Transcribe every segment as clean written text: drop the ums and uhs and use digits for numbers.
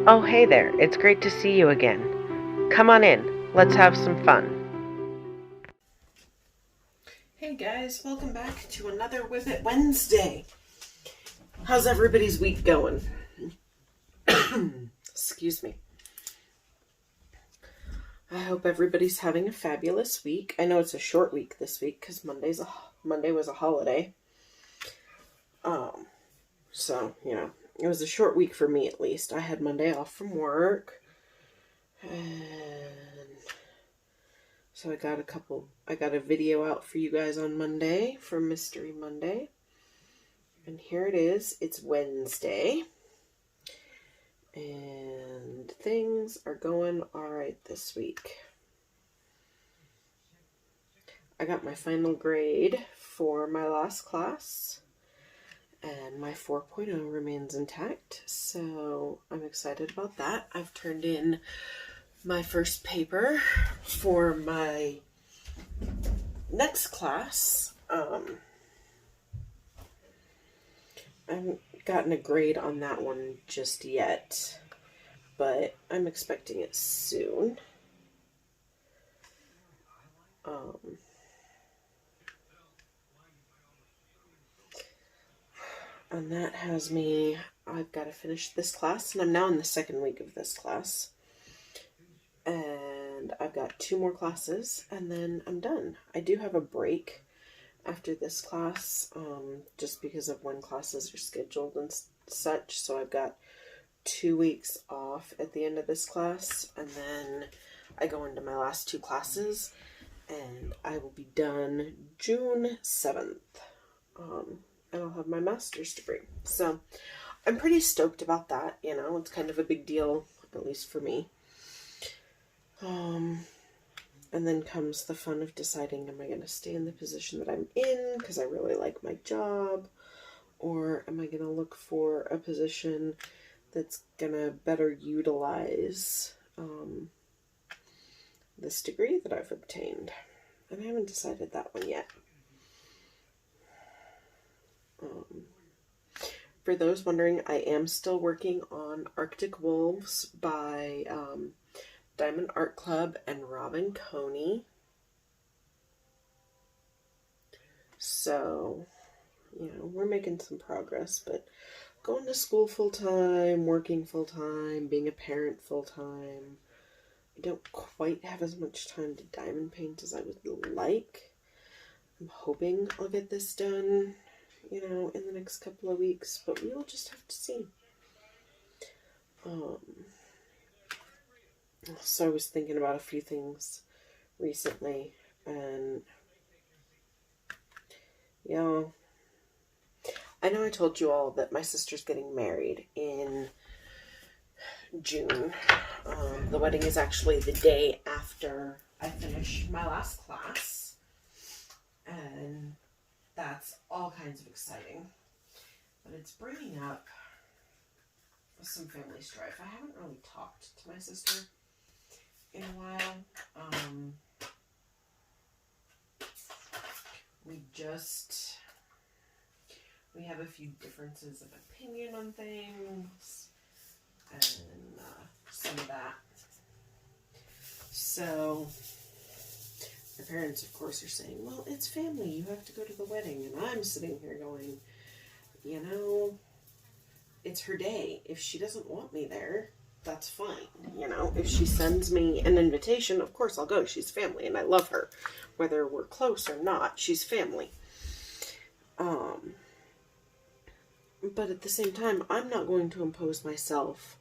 Oh, hey there. It's great to see you again. Come on in. Let's have some fun. Hey guys, welcome back to another Wip It Wednesday. How's everybody's week going? Excuse me. I hope everybody's having a fabulous week. I know it's a short week this week because Monday was a holiday. So, it was a short week for me at least. I had Monday off from work. And so I got a video out for you guys on Monday for Mystery Monday. And here it is. It's Wednesday. And things are going alright this week. I got my final grade for my last class. And my 4.0 remains intact. So I'm excited about that. I've turned in my first paper for my next class. I haven't gotten a grade on that one just yet, but I'm expecting it soon. And that has me, I've got to finish this class, and I'm now in the second week of this class. And I've got 2 more classes, and then I'm done. I do have a break after this class, just because of when classes are scheduled and such. So I've got 2 weeks off at the end of this class, and then I go into my last 2 classes, and I will be done June 7th. And I'll have my master's degree. So I'm pretty stoked about that. It's kind of a big deal, at least for me. And then comes the fun of deciding, am I going to stay in the position that I'm in because I really like my job? Or am I going to look for a position that's going to better utilize this degree that I've obtained? And I haven't decided that one yet. For those wondering, I am still working on Arctic Wolves by Diamond Art Club and Robin Coney. So, we're making some progress, but going to school full-time, working full-time, being a parent full-time, I don't quite have as much time to diamond paint as I would like. I'm hoping I'll get this done in the next couple of weeks, but we will just have to see. So I was thinking about a few things recently, and I know I told you all that my sister's getting married in June. The wedding is actually the day after I finish my last class, and that's all kinds of exciting, but it's bringing up some family strife. I haven't really talked to my sister in a while. We have a few differences of opinion on things, and some of that. So her parents, of course, are saying, well, it's family, you have to go to the wedding. And I'm sitting here going, it's her day. If she doesn't want me there, that's fine. If she sends me an invitation, of course I'll go. She's family, and I love her. Whether we're close or not, she's family. But at the same time, I'm not going to impose myself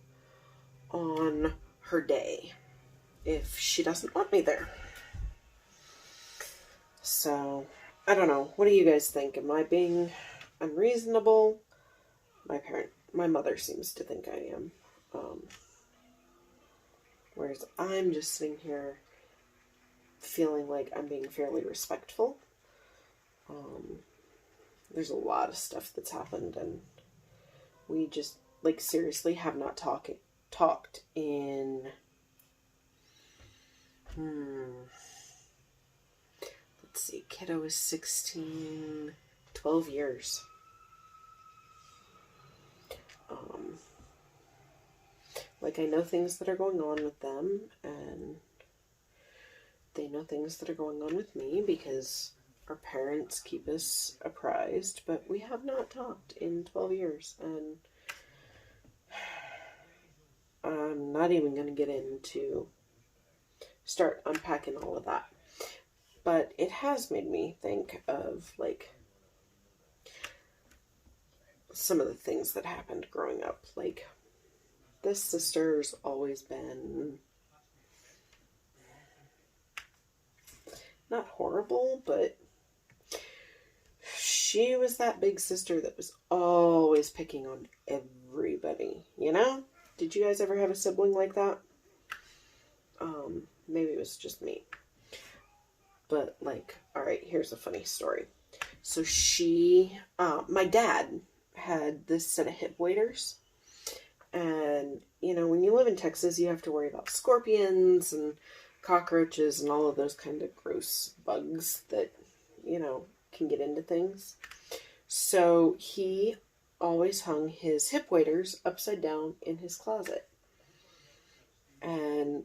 on her day if she doesn't want me there. So, I don't know. What do you guys think? Am I being unreasonable? My mother seems to think I am. Whereas I'm just sitting here feeling like I'm being fairly respectful. There's a lot of stuff that's happened, and we just, seriously have not talked in... Let's see, kiddo is 16, 12 years. Like, I know things that are going on with them, and they know things that are going on with me because our parents keep us apprised, but we have not talked in 12 years, and I'm not even going to get into start unpacking all of that. But it has made me think of, like, some of the things that happened growing up. Like, this sister's always been not horrible, but she was that big sister that was always picking on everybody, you know? Did you guys ever have a sibling like that? Maybe it was just me. But, like, alright, here's a funny story. So my dad had this set of hip waders. And, you know, when you live in Texas, you have to worry about scorpions and cockroaches and all of those kind of gross bugs that, you know, can get into things. So he always hung his hip waders upside down in his closet. And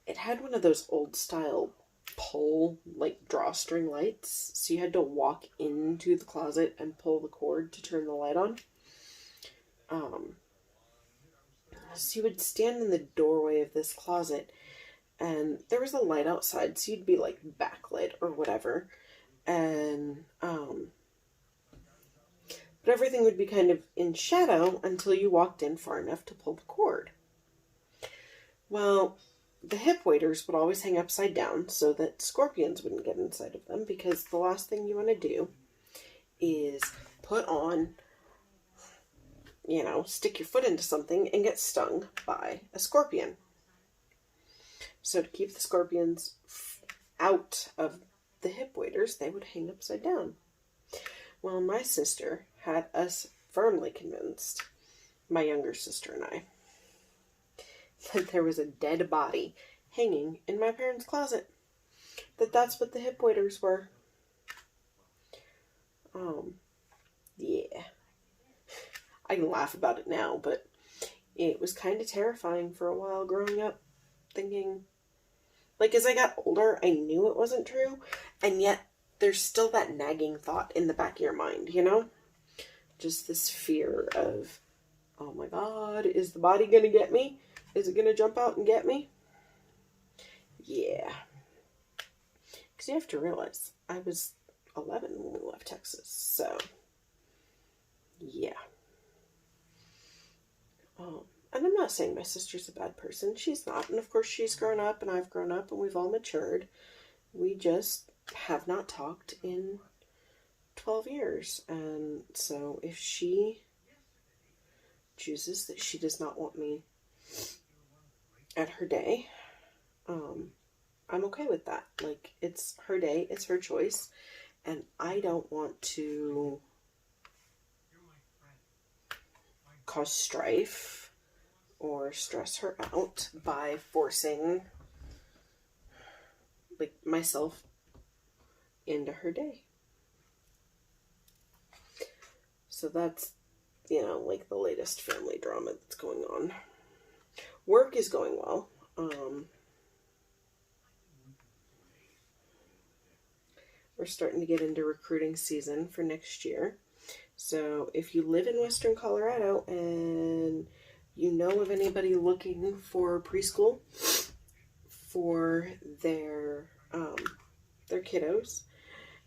it had one of those old style pull, like, drawstring lights. So you had to walk into the closet and pull the cord to turn the light on. So you would stand in the doorway of this closet, and there was a light outside, so you'd be, like, backlit or whatever. And, but everything would be kind of in shadow until you walked in far enough to pull the cord. Well, the hip waders would always hang upside down so that scorpions wouldn't get inside of them, because the last thing you want to do is put on, you know, stick your foot into something and get stung by a scorpion. So to keep the scorpions out of the hip waders, they would hang upside down. Well, my sister had us firmly convinced, my younger sister and I, that there was a dead body hanging in my parents' closet. That's what the hip waders were. Yeah. I can laugh about it now, but it was kind of terrifying for a while growing up, thinking, like, as I got older, I knew it wasn't true, and yet there's still that nagging thought in the back of your mind, you know? Just this fear of, oh my God, is the body going to get me? Is it going to jump out and get me? Yeah. Because you have to realize, I was 11 when we left Texas, so, yeah. And I'm not saying my sister's a bad person. She's not. And of course she's grown up and I've grown up and we've all matured. We just have not talked in 12 years. And so if she chooses that she does not want me at her day, I'm okay with that. Like, it's her day, it's her choice. And I don't want to cause strife or stress her out by forcing, like, myself into her day. So that's, you know, like, the latest family drama that's going on. Work is going well. We're starting to get into recruiting season for next year. So if you live in Western Colorado and you know of anybody looking for preschool for their kiddos,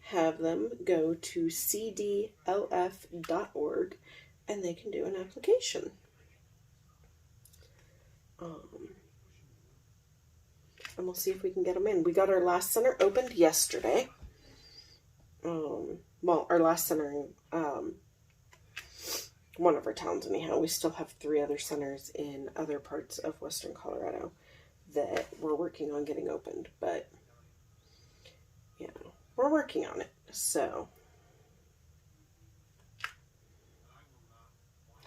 have them go to cdlf.org and they can do an application. And we'll see if we can get them in. We got our last center opened yesterday. Well, our last center in one of our towns anyhow. We still have 3 other centers in other parts of Western Colorado that we're working on getting opened, but, you know, we're working on it. So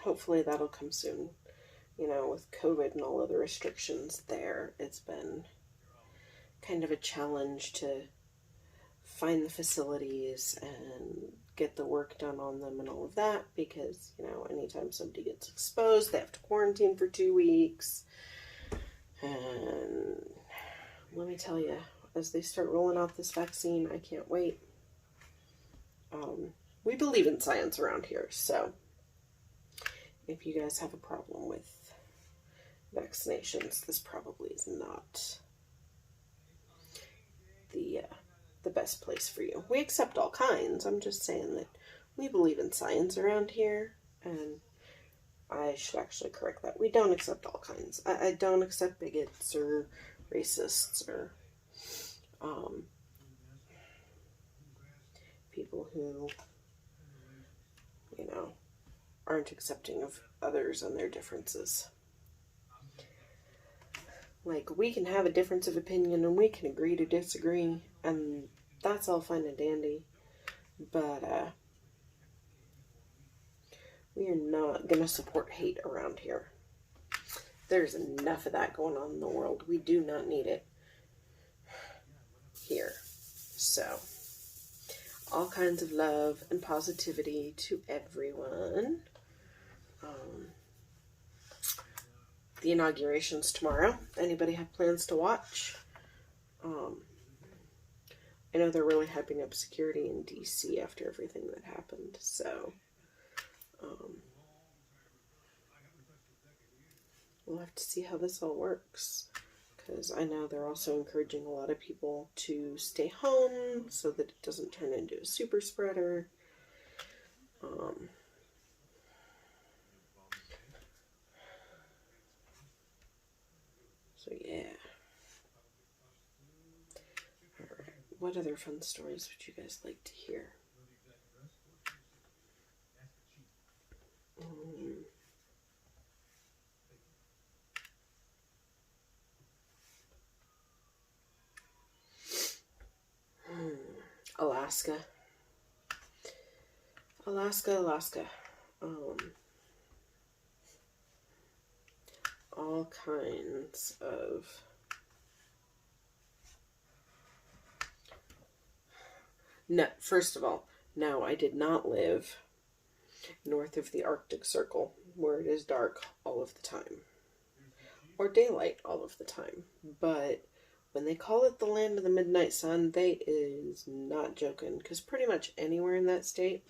hopefully that'll come soon. You know, with COVID and all of the restrictions there, it's been kind of a challenge to find the facilities and get the work done on them and all of that, because, you know, anytime somebody gets exposed, they have to quarantine for 2 weeks. And let me tell you, as they start rolling out this vaccine, I can't wait. We believe in science around here, so if you guys have a problem with vaccinations, this probably is not the best place for you. We accept all kinds. I'm just saying that we believe in science around here, and I should actually correct that. We don't accept all kinds. I don't accept bigots or racists or people who, you know, aren't accepting of others and their differences. Like, we can have a difference of opinion and we can agree to disagree, and that's all fine and dandy, but we are not going to support hate around here. There's enough of that going on in the world. We do not need it here. So, all kinds of love and positivity to everyone. The inauguration's tomorrow. Anybody have plans to watch? I know they're really hyping up security in DC after everything that happened, so we'll have to see how this all works, because I know they're also encouraging a lot of people to stay home so that it doesn't turn into a super spreader. So yeah. Alright, what other fun stories would you guys like to hear? Alaska. All kinds of no, first of all, no, I did not live north of the Arctic Circle, where it is dark all of the time, or daylight all of the time. But when they call it the land of the midnight sun, they is not joking, because pretty much anywhere in that state,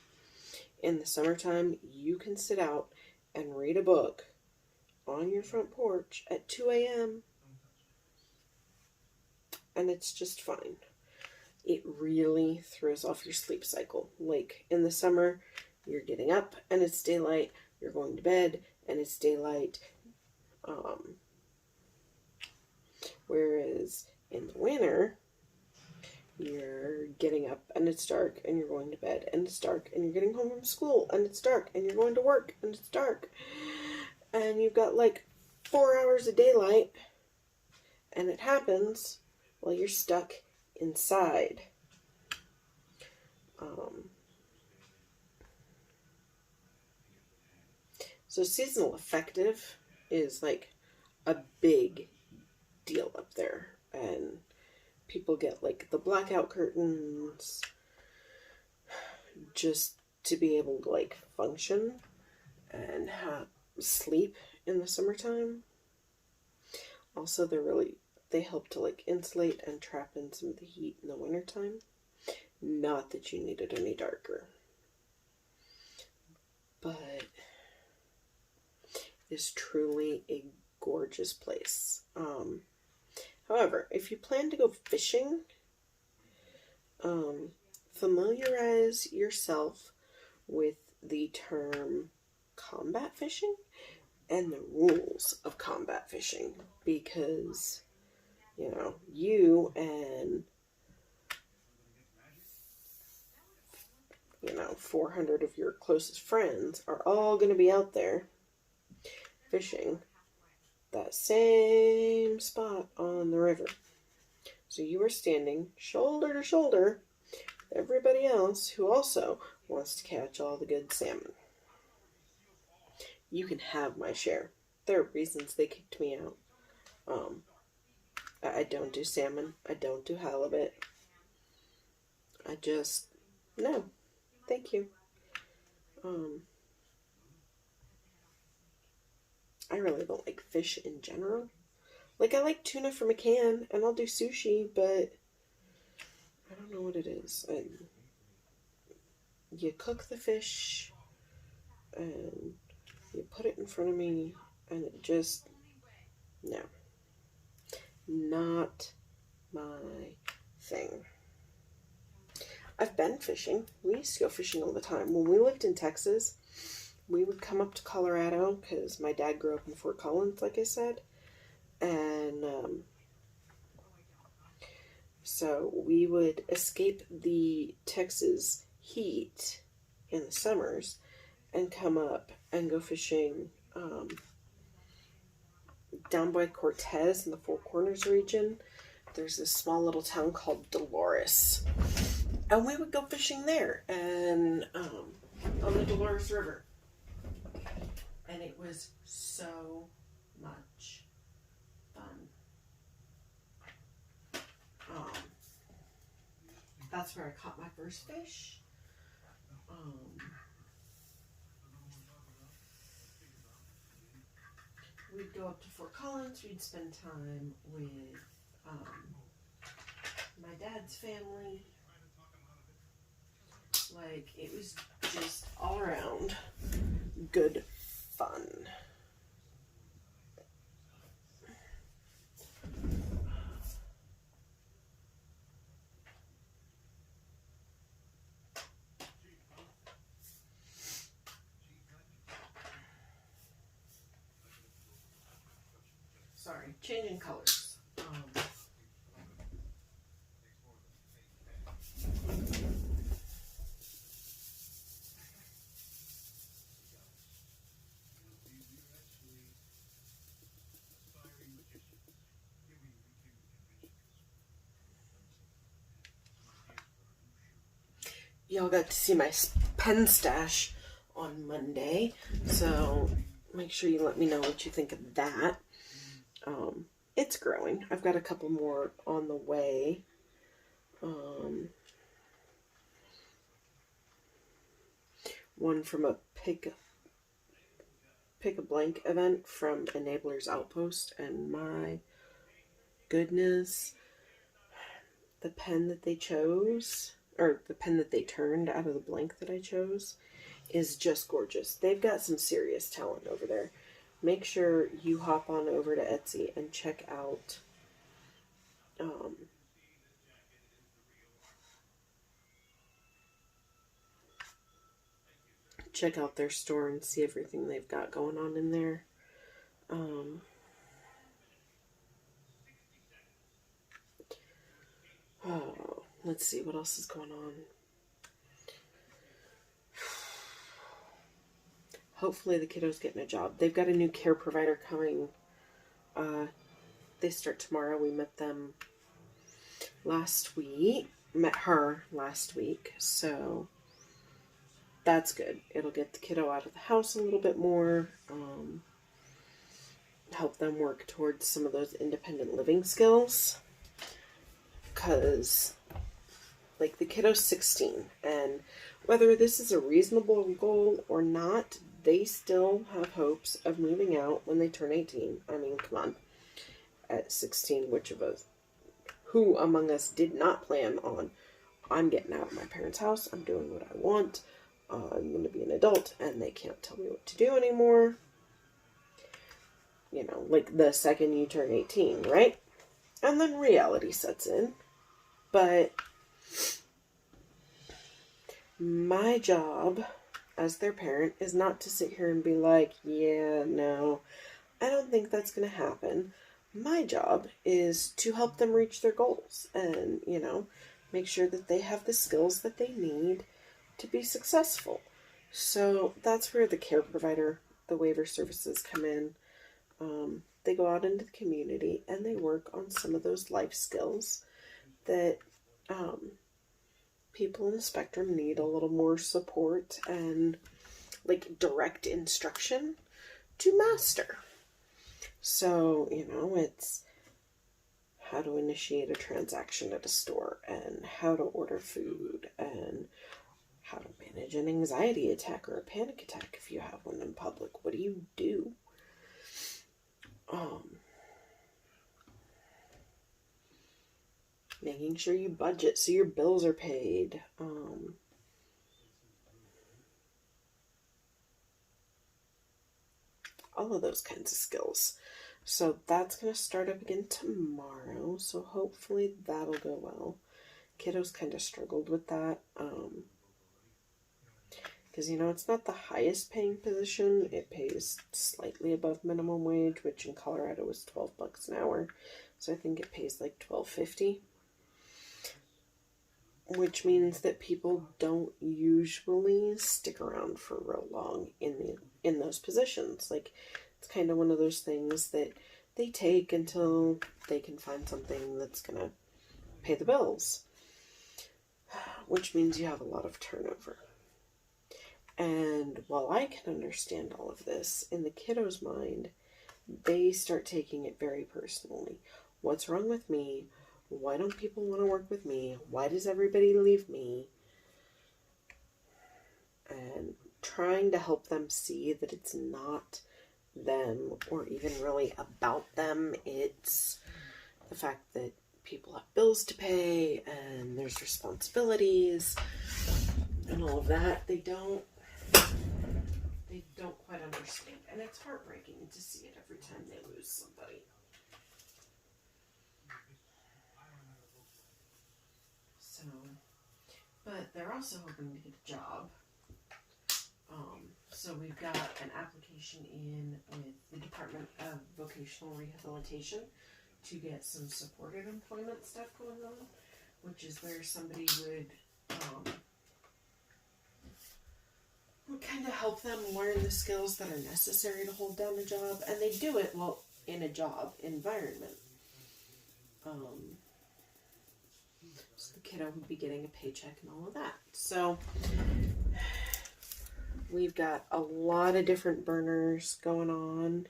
in the summertime, you can sit out and read a book on your front porch at 2 a.m. and it's just fine. It really throws off your sleep cycle. Like, in the summer, you're getting up and it's daylight, you're going to bed and it's daylight. Whereas in the winter, you're getting up and it's dark and you're going to bed and it's dark and you're getting home from school and it's dark and you're going to work and it's dark. And you've got like 4 hours of daylight, and it happens while you're stuck inside. So seasonal affective is like a big deal up there, and people get like the blackout curtains just to be able to like function and sleep in the summertime. Also, they help to like insulate and trap in some of the heat in the wintertime. Not that you need it any darker, but it's truly a gorgeous place. However, if you plan to go fishing, familiarize yourself with the term combat fishing and the rules of combat fishing, because, you know, you and, 400 of your closest friends are all going to be out there fishing that same spot on the river. So you are standing shoulder to shoulder with everybody else who also wants to catch all the good salmon. You can have my share. There are reasons they kicked me out. I don't do salmon. I don't do halibut. No, thank you. I really don't like fish in general. Like, I like tuna from a can, and I'll do sushi, but I don't know what it is. You cook the fish, and you put it in front of me, and it just, no. Not my thing. I've been fishing. We used to go fishing all the time. When we lived in Texas, we would come up to Colorado because my dad grew up in Fort Collins, like I said. And so we would escape the Texas heat in the summers and come up and go fishing down by Cortez in the Four Corners region. There's this small little town called Dolores. And we would go fishing there and on the Dolores River. And it was so much fun. That's where I caught my first fish. We'd go up to Fort Collins. We'd spend time with my dad's family. Like, it was just all around good fun. Sorry, changing colors. Y'all got to see my pen stash on Monday, so make sure you let me know what you think of that. It's growing. I've got a couple more on the way. One from a pick a blank event from Enablers Outpost, and my goodness, the pen that they chose, or the pen that they turned out of the blank that I chose, is just gorgeous. They've got some serious talent over there. Make sure you hop on over to Etsy and check out their store and see everything they've got going on in there. Let's see what else is going on. Hopefully the kiddo's getting a job. They've got a new care provider coming. They start tomorrow. We met them last week. Met her last week. So that's good. It'll get the kiddo out of the house a little bit more. Help them work towards some of those independent living skills. Because, like, the kiddo's 16. And whether this is a reasonable goal or not, they still have hopes of moving out when they turn 18. I mean, come on. At 16, who among us did not plan on, I'm getting out of my parents' house, I'm doing what I want, I'm going to be an adult, and they can't tell me what to do anymore. You know, like the second you turn 18, right? And then reality sets in. But my job as their parent is not to sit here and be like, yeah, no, I don't think that's going to happen. My job is to help them reach their goals and, you know, make sure that they have the skills that they need to be successful. So that's where the care provider, the waiver services come in. They go out into the community and they work on some of those life skills that people in the spectrum need a little more support and like direct instruction to master. So, you know, it's how to initiate a transaction at a store, and how to order food, and how to manage an anxiety attack or a panic attack if you have one in public. What do you do? Making sure you budget so your bills are paid. All of those kinds of skills. So that's going to start up again tomorrow. So hopefully that'll go well. Kiddos kind of struggled with that. Because, it's not the highest paying position. It pays slightly above minimum wage, which in Colorado is $12 an hour. So I think it pays like $12.50. Which means that people don't usually stick around for real long in those positions. Like, it's kind of one of those things that they take until they can find something that's going to pay the bills. Which means you have a lot of turnover. And while I can understand all of this, in the kiddo's mind, they start taking it very personally. What's wrong with me? Why don't people want to work with me? Why does everybody leave me? And trying to help them see that it's not them or even really about them. It's the fact that people have bills to pay and there's responsibilities and all of that. They don't quite understand. And it's heartbreaking to see it every time they lose somebody. So, but they're also hoping to get a job. So we've got an application in with the Department of Vocational Rehabilitation to get some supported employment stuff going on, which is where somebody would kind of help them learn the skills that are necessary to hold down a job, and they do it in a job environment. So the kiddo would be getting a paycheck and all of that. So we've got a lot of different burners going on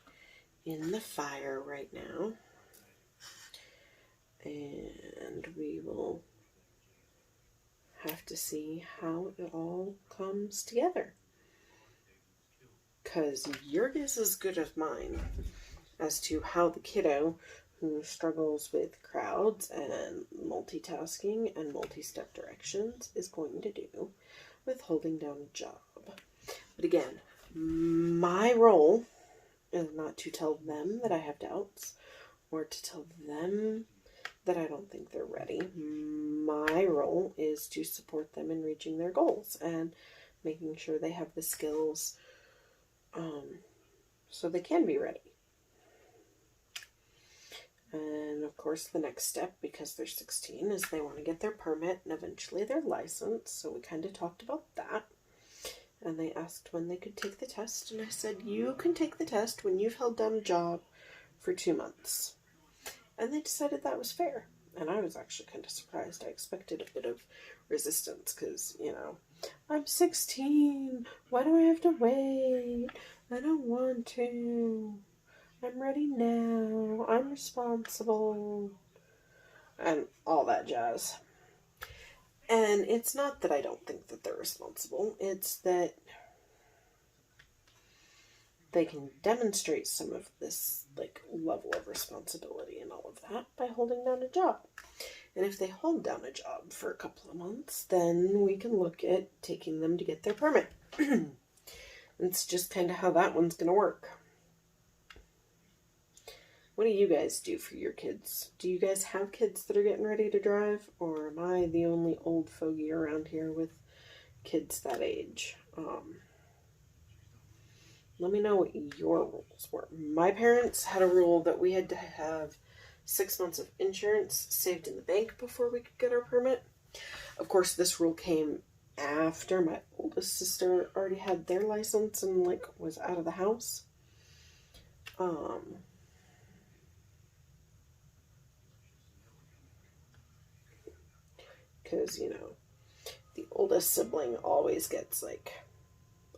in the fire right now. And we will have to see how it all comes together. Because your guess is as good as mine as to how the kiddo who struggles with crowds and multitasking and multi-step directions is going to do with holding down a job. But again, my role is not to tell them that I have doubts or to tell them that I don't think they're ready. My role is to support them in reaching their goals and making sure they have the skills so they can be ready. And of course the next step, because they're 16, is they want to get their permit and eventually their license. So we kind of talked about that. And they asked when they could take the test. And I said, you can take the test when you've held down a job for 2 months. And they decided that was fair. And I was actually kind of surprised. I expected a bit of resistance because, I'm 16. Why do I have to wait? I don't want to. I'm ready now. I'm responsible. And all that jazz. And it's not that I don't think that they're responsible. It's that they can demonstrate some of this level of responsibility and all of that by holding down a job. And if they hold down a job for a couple of months, then we can look at taking them to get their permit. It's just kind of how that one's going to work. What do you guys do for your kids? Do you guys have kids that are getting ready to drive? Or am I the only old fogey around here with kids that age? Let me know what your rules were. My parents had a rule that we had to have 6 months of insurance saved in the bank before we could get our permit. Of course, this rule came after my oldest sister already had their license and was out of the house. Because, the oldest sibling always gets,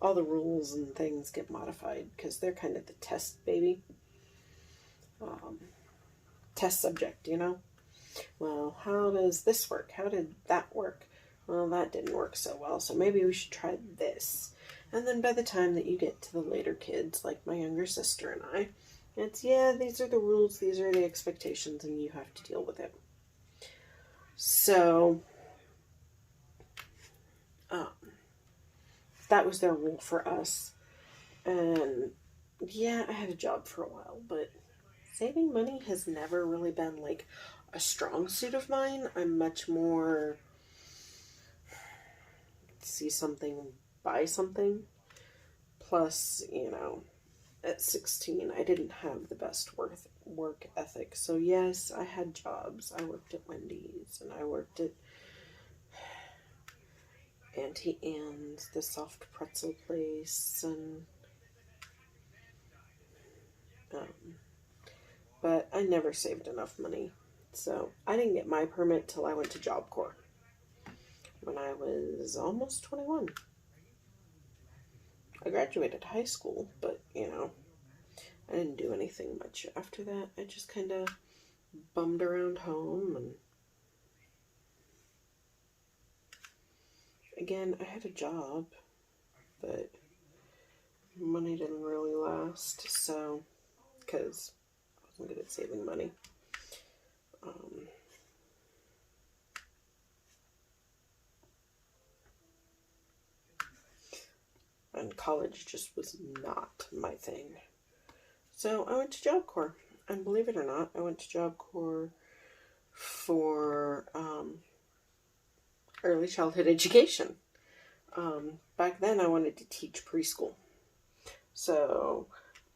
all the rules and things get modified because they're kind of the test baby. Test subject, Well, how does this work? How did that work? Well, that didn't work so well, so maybe we should try this. And then by the time that you get to the later kids, like my younger sister and I, it's, yeah, these are the rules, these are the expectations, and you have to deal with it. So, that was their rule for us. And yeah, I had a job for a while, but saving money has never really been like a strong suit of mine. I'm much more see something, buy something. Plus, at 16, I didn't have the best work ethic. So yes, I had jobs. I worked at Wendy's, and I worked at Auntie Anne's, the soft pretzel place, and but I never saved enough money. So I didn't get my permit till I went to Job Corps when I was almost 21. I graduated high school, but I didn't do anything much after that. I just kind of bummed around home, and again, I had a job, but money didn't really last, so, because I wasn't good at saving money. And college just was not my thing. So I went to Job Corps, and believe it or not, I went to Job Corps for early childhood education. Back then I wanted to teach preschool. So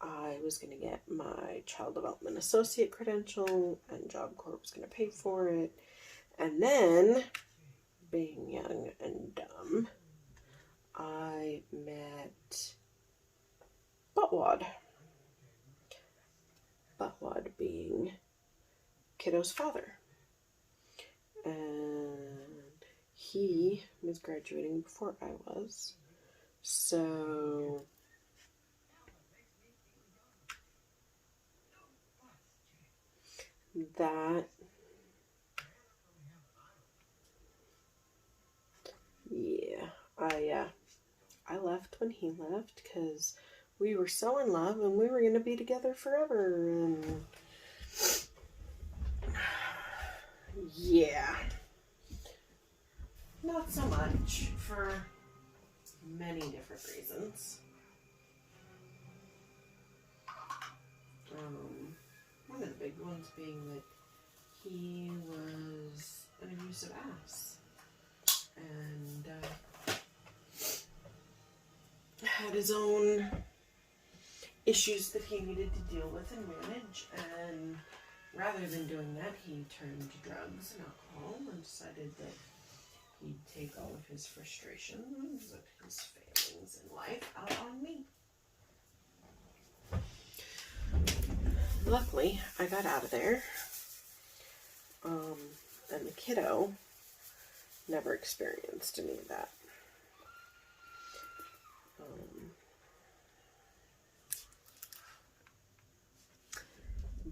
I was going to get my child development associate credential, and Job Corps was going to pay for it. And then, being young and dumb, I met Buttwad. Buttwad being Kiddo's father. And he was graduating before I was. So that, yeah, I left when he left because we were so in love and we were going to be together forever. And yeah, not so much for many different reasons. One of the big ones being that he was an abusive ass and had his own issues that he needed to deal with and manage, and rather than doing that, he turned to drugs and alcohol and decided that he'd take all of his frustrations of his failings in life out on me. Luckily, I got out of there, and the kiddo never experienced any of that.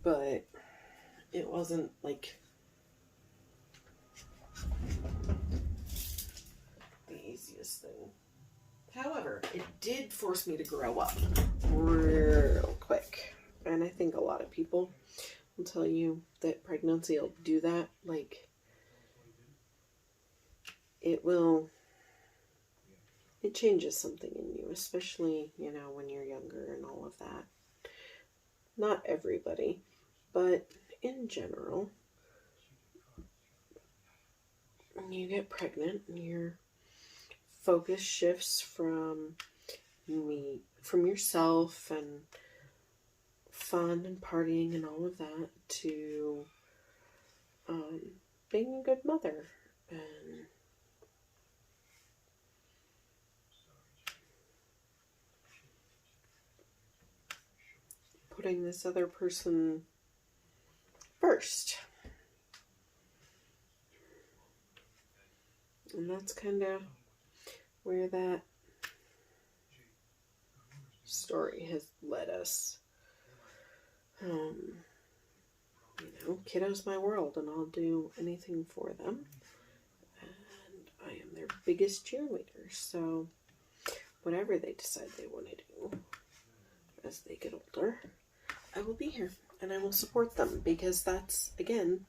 But it wasn't like the easiest thing. However, it did force me to grow up real quick. And I think a lot of people will tell you that pregnancy will do that. Like, it changes something in you, especially, when you're younger and all of that. Not everybody, but in general, when you get pregnant, your focus shifts from yourself and fun and partying and all of that to being a good mother and putting this other person first. And that's kind of where that story has led us. kiddo's my world, and I'll do anything for them. And I am their biggest cheerleader, so whatever they decide they want to do as they get older, I will be here, and I will support them, because that's, again,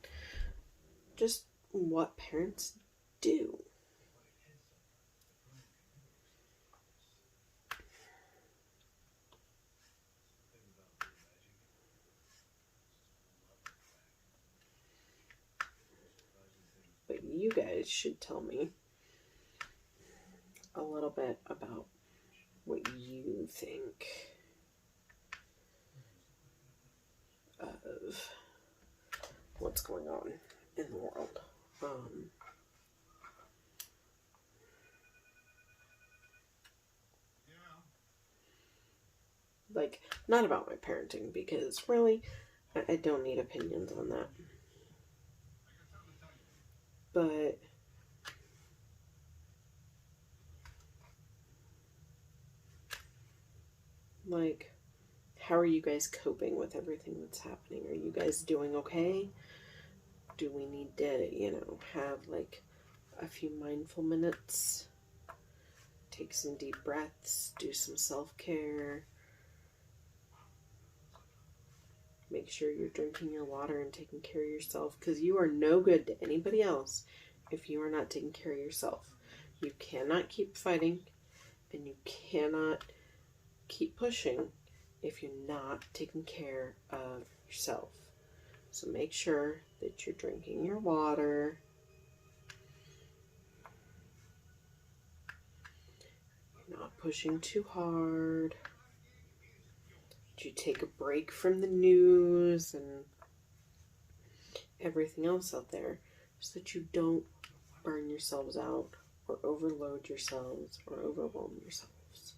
just what parents do. But you guys should tell me a little bit about what you think of what's going on in the world. Like, not about my parenting, because really, I don't need opinions on that. But like, how are you guys coping with everything that's happening? Are you guys doing okay? Do we need to, have like a few mindful minutes? Take some deep breaths, do some self-care. Make sure you're drinking your water and taking care of yourself, because you are no good to anybody else if you are not taking care of yourself. You cannot keep fighting, and you cannot keep pushing if you're not taking care of yourself. So make sure that you're drinking your water. You're not pushing too hard. You take a break from the news and everything else out there, so that you don't burn yourselves out or overload yourselves or overwhelm yourselves.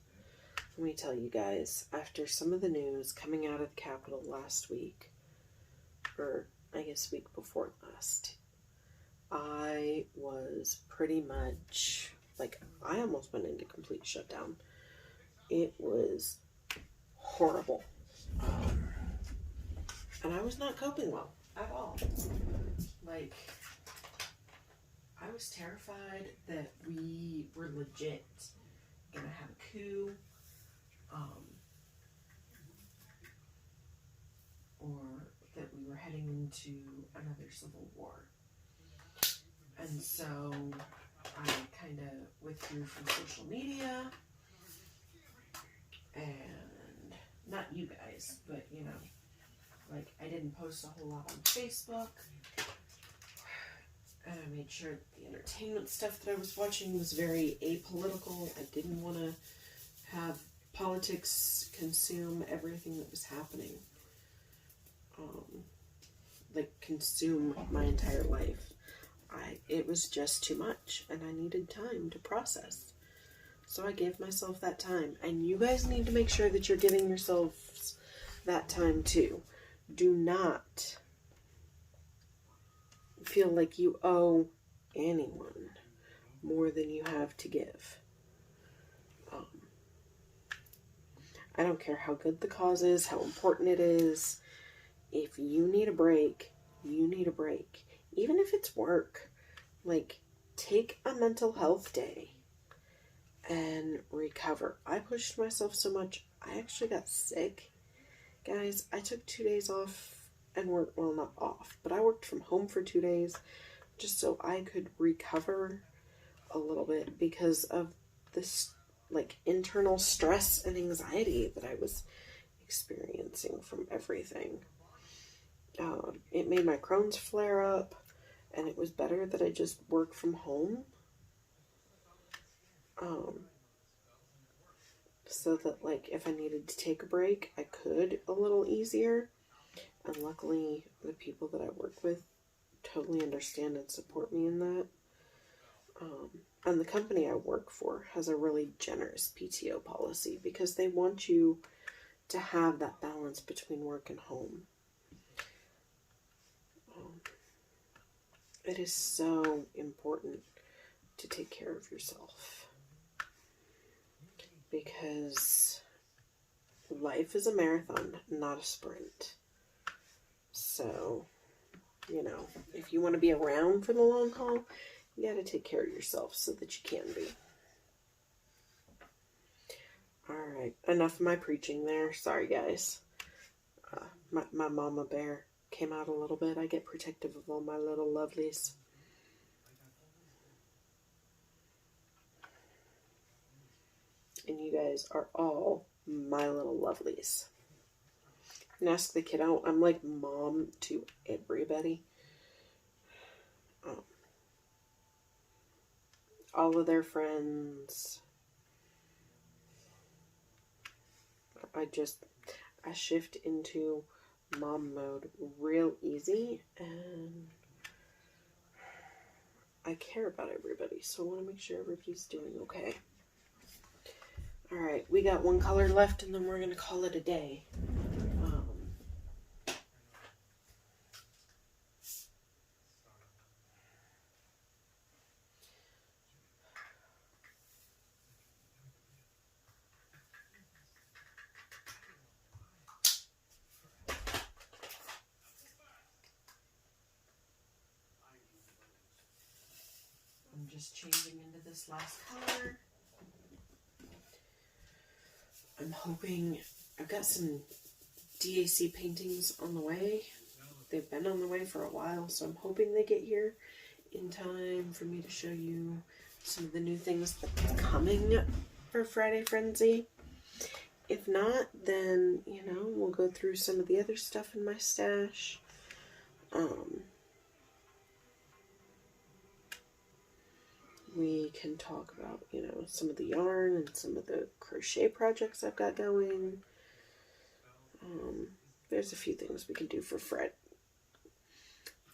Let me tell you guys, after some of the news coming out of the Capitol last week, or I guess week before last, I was pretty much, like, I almost went into complete shutdown. It was horrible. And I was not coping well at all. Like, I was terrified that we were legit gonna have a coup, or that we were heading into another civil war. And so I kind of withdrew from social media, and not you guys, but like, I didn't post a whole lot on Facebook, and I made sure that the entertainment stuff that I was watching was very apolitical. I didn't want to have politics consume everything that was happening. Like, consume my entire life. It was just too much, and I needed time to process. So I gave myself that time, and you guys need to make sure that you're giving yourselves that time too. Do not feel like you owe anyone more than you have to give. I don't care how good the cause is, how important it is. If you need a break, you need a break. Even if it's work. Like, take a mental health day and recover. I pushed myself so much, I actually got sick. Guys, I took 2 days off and worked, well, not off, but I worked from home for 2 days just so I could recover a little bit because of this, like, internal stress and anxiety that I was experiencing from everything. It made my Crohn's flare up, and it was better that I just work from home. So that, like, if I needed to take a break, I could a little easier. And luckily, the people that I work with totally understand and support me in that. And the company I work for has a really generous PTO policy because they want you to have that balance between work and home. It is so important to take care of yourself because life is a marathon, not a sprint. So you know, if you want to be around for the long haul, you got to take care of yourself so that you can be. All right, enough of my preaching there. Sorry, guys. My mama bear came out a little bit. I get protective of all my little lovelies. And you guys are all my little lovelies. And ask the kid out. I'm like mom to everybody. All of their friends. I shift into mom mode real easy, and I care about everybody, so I want to make sure everybody's doing okay. All right, we got one color left, and then we're going to call it a day. I'm just changing into this last color. I'm hoping, I've got some DAC paintings on the way. They've been on the way for a while, so I'm hoping they get here in time for me to show you some of the new things that's coming for Friday Frenzy. If not, then, you know, we'll go through some of the other stuff in my stash. We can talk about, you know, some of the yarn and some of the crochet projects I've got going. There's a few things we can do for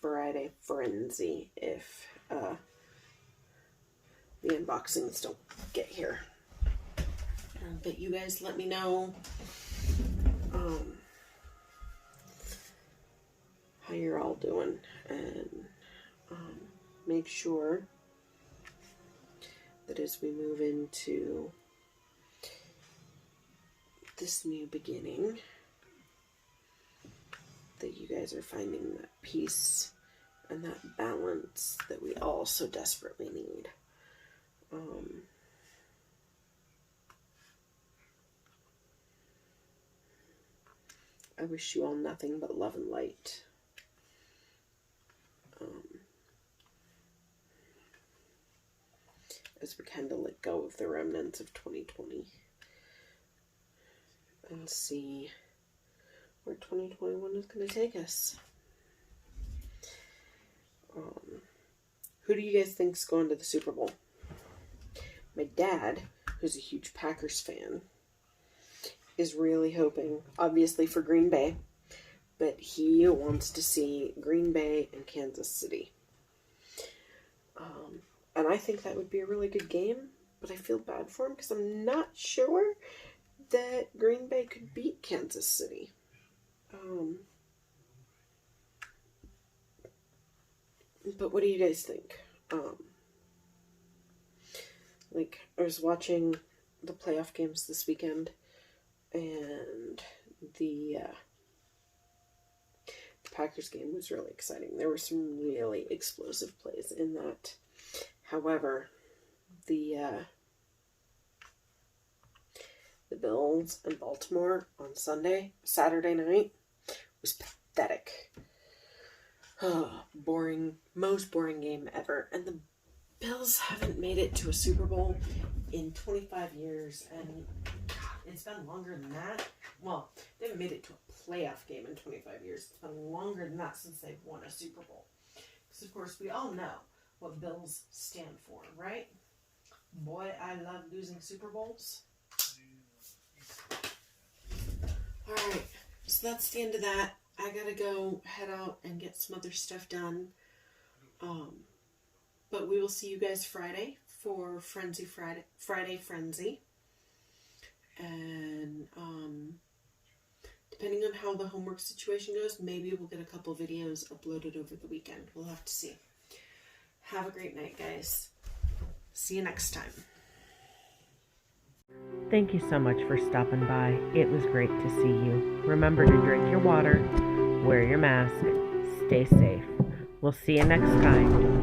Friday Frenzy if the unboxings don't get here. But you guys let me know how you're all doing, and make sure that as we move into this new beginning, that you guys are finding that peace and that balance that we all so desperately need. I wish you all nothing but love and light. As we kind of let go of the remnants of 2020 and see where 2021 is going to take us. Who do you guys think is going to the Super Bowl? My dad, who's a huge Packers fan, is really hoping, obviously for Green Bay, but he wants to see Green Bay and Kansas City. And I think that would be a really good game, but I feel bad for him because I'm not sure that Green Bay could beat Kansas City. But what do you guys think? Like, I was watching the playoff games this weekend, and the Packers game was really exciting. There were some really explosive plays in that. However, the Bills and Baltimore on Saturday night was pathetic. Boring, most boring game ever. And the Bills haven't made it to a Super Bowl in 25 years, and God, it's been longer than that. Well, they haven't made it to a playoff game in 25 years. It's been longer than that since they've won a Super Bowl. Because, of course, we all know what Bills stand for, right? Boy, I love losing Super Bowls. Alright, so that's the end of that. I gotta go head out and get some other stuff done. But we will see you guys Friday for Friday Frenzy. And depending on how the homework situation goes, maybe we'll get a couple videos uploaded over the weekend. We'll have to see. Have a great night, guys. See you next time. Thank you so much for stopping by. It was great to see you. Remember to drink your water, wear your mask, stay safe. We'll see you next time.